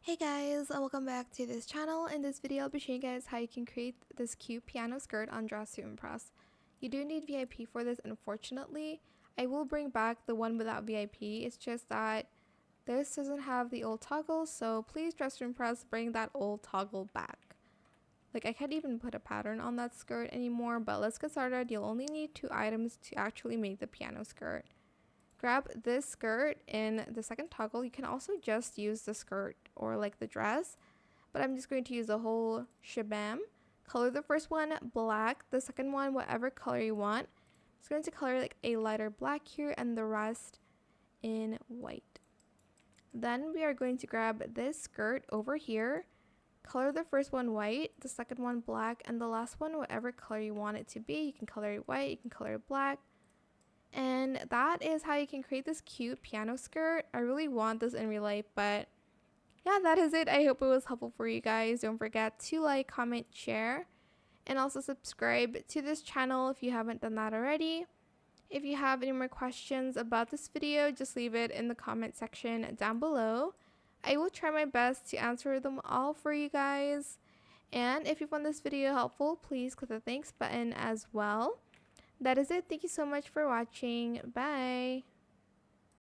Hey guys, welcome back to this channel. In this video, I'll be showing you guys how you can create this cute piano skirt on Dress to Impress. You do need VIP for this, unfortunately. I will bring back the one without VIP. It's just that this doesn't have the old toggle, so please Dress to Impress, bring that old toggle back. Like, I can't even put a pattern on that skirt anymore, but let's get started. You'll only need 2 items to actually make the piano skirt. Grab this skirt in the second toggle. You can also just use the skirt or like the dress, but I'm just going to use the whole shabam. Color the first one black, the second one whatever color you want. I'm just going to color like a lighter black here and the rest in white. Then we are going to grab this skirt over here. Color the first one white, the second one black, and the last one whatever color you want it to be. You can color it white, you can color it black. And that is how you can create this cute piano skirt. I really want this in real life, but yeah, that is it. I hope it was helpful for you guys. Don't forget to like, comment, share, and also subscribe to this channel if you haven't done that already. If you have any more questions about this video, just leave it in the comment section down below. I will try my best to answer them all for you guys. And if you found this video helpful, please click the thanks button as well. That is it. Thank you so much for watching. Bye.